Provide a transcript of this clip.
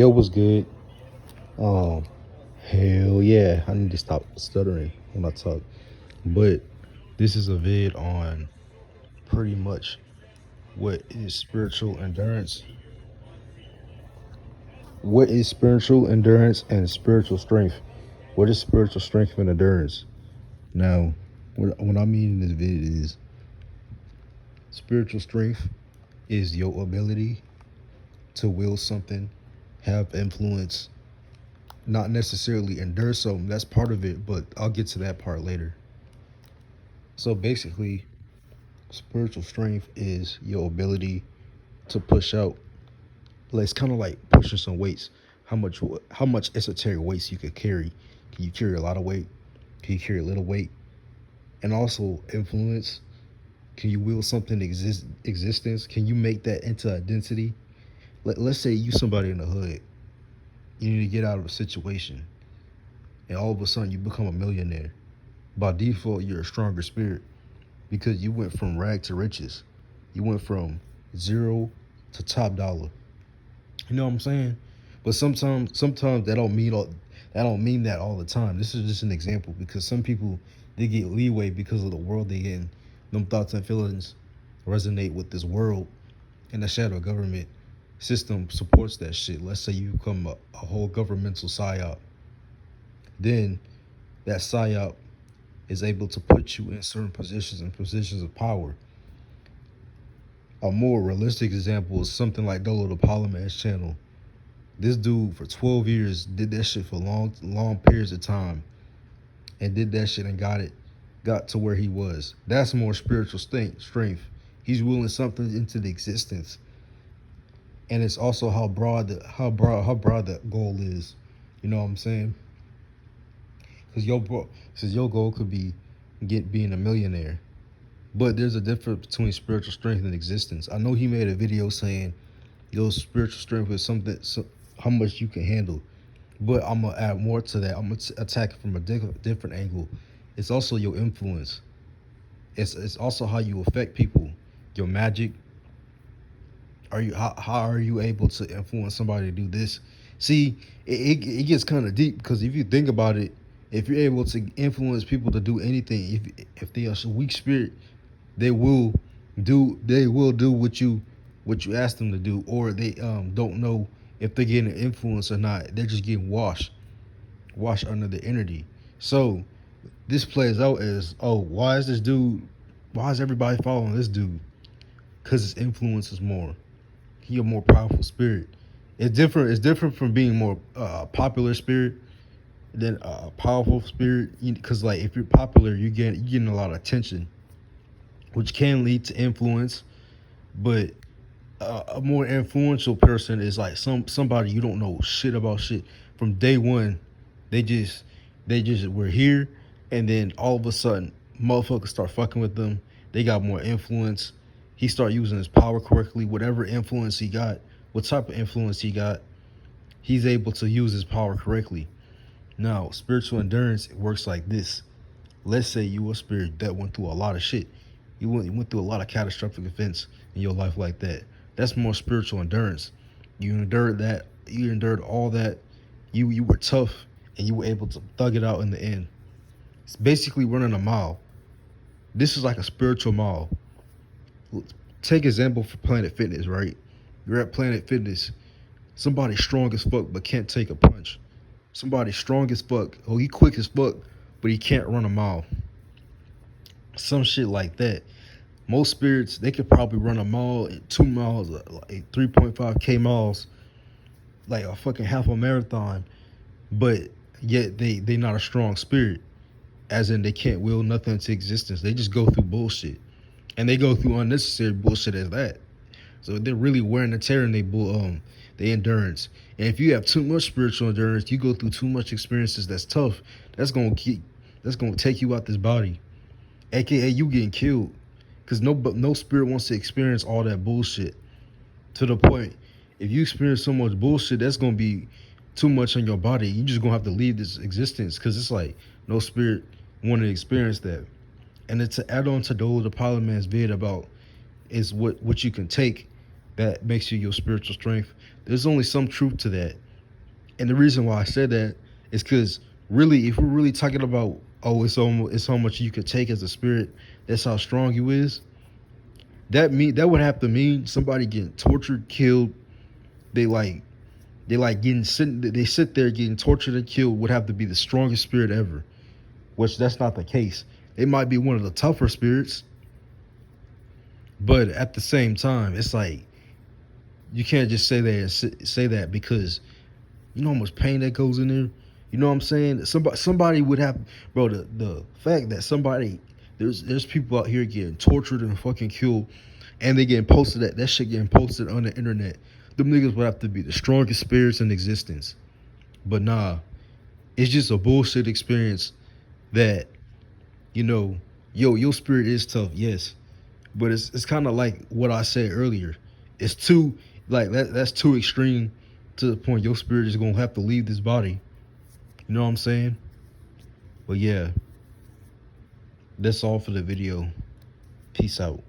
Yo, what's good? Um, Hell yeah, I need to stop stuttering when I talk. But this is a vid on pretty much what is spiritual endurance, what is spiritual endurance and spiritual strength. What is spiritual strength and endurance? Now, what I mean in this vid is spiritual strength is your ability to will something, have influence, not necessarily endure something. That's part of it, but I'll get to that part later. So basically, spiritual strength is your ability to push out. Like, it's kind of like pushing some weights. How much esoteric weights you could carry? Can you carry a lot of weight? Can you carry a little weight? And also influence. Can you will something existence? Can you make that into identity? Let's say you somebody in the hood. You need to get out of a situation, and all of a sudden you become a millionaire. By default, you're a stronger spirit because you went from rag to riches. You went from zero to top dollar. You know what I'm saying? But sometimes that don't mean that all the time. This is just an example because some people they get leeway because of the world they in. Them thoughts and feelings resonate with this world, and the shadow government system supports that shit. Let's say you become a whole governmental psyop, then that psyop is able to put you in certain positions and positions of power. A more realistic example is something like Dolo the Polymath channel. This dude for 12 years did that shit for long periods of time and did that shit and got to where he was. That's more spiritual strength. He's willing something into the existence. And it's also how broad that goal is. You know what I'm saying? Because your goal could be being a millionaire. But there's a difference between spiritual strength and existence. I know he made a video saying your spiritual strength is how much you can handle. But I'm gonna add more to that. I'm gonna attack it from a different angle. It's also your influence. It's also how you affect people. Your magic. How are you able to influence somebody to do this? See, it gets kind of deep because if you think about it, if you're able to influence people to do anything, if they are a weak spirit, they will do what you ask them to do, or they don't know if they're getting influence or not. They're just getting washed under the energy. So this plays out as, oh, why is everybody following this dude? Because his influence is more. He a more powerful spirit. It's different from being more popular spirit than a powerful spirit. Because like if you're popular, you're getting a lot of attention, which can lead to influence. But a more influential person is like somebody you don't know shit about shit from day one. They just they just were here, and then all of a sudden, motherfuckers start fucking with them. They got more influence. He start using his power correctly. Whatever influence he got, what type of influence he got, he's able to use his power correctly. Now, spiritual endurance works like this. Let's say you a spirit that went through a lot of shit. You went through a lot of catastrophic events in your life like that. That's more spiritual endurance. You endured that. You endured all that. You were tough, and you were able to thug it out in the end. It's basically running a mile. This is like a spiritual mile. Take example for Planet Fitness, right? You're at Planet Fitness. Somebody strong as fuck but can't take a punch. Somebody strong as fuck. Oh, he quick as fuck, but he can't run a mile. Some shit like that. Most spirits they could probably run a mile, 2 miles, like 3.5K miles, like a fucking half a marathon, but yet they not a strong spirit. As in they can't will nothing into existence. They just go through bullshit. And they go through unnecessary bullshit as that. So they're really wearing and tearing their endurance. And if you have too much spiritual endurance, you go through too much experiences that's tough. That's gonna take you out this body, aka you getting killed. Cause no spirit wants to experience all that bullshit to the point. If you experience so much bullshit, that's gonna be too much on your body. You just gonna have to leave this existence. Cause it's like no spirit want to experience that. And then to add on to the Pilot Man's vid about is what you can take that makes you your spiritual strength. There's only some truth to that. And the reason why I said that is because really, if we're really talking about, oh, it's how much you could take as a spirit, that's how strong you is. That would have to mean somebody getting tortured, killed. They like they sit there getting tortured and killed would have to be the strongest spirit ever, which that's not the case. It might be one of the tougher spirits, but at the same time, it's like you can't just say that because you know how much pain that goes in there. You know what I'm saying? Somebody would have, bro. The fact that there's people out here getting tortured and fucking killed, and they getting posted that shit getting posted on the internet. Them niggas would have to be the strongest spirits in existence. But nah, it's just a bullshit experience that, you know, your spirit is tough, yes. But it's kind of like what I said earlier. It's too like that's too extreme to the point your spirit is gonna have to leave this body. You know what I'm saying? But yeah, that's all for the video. Peace out.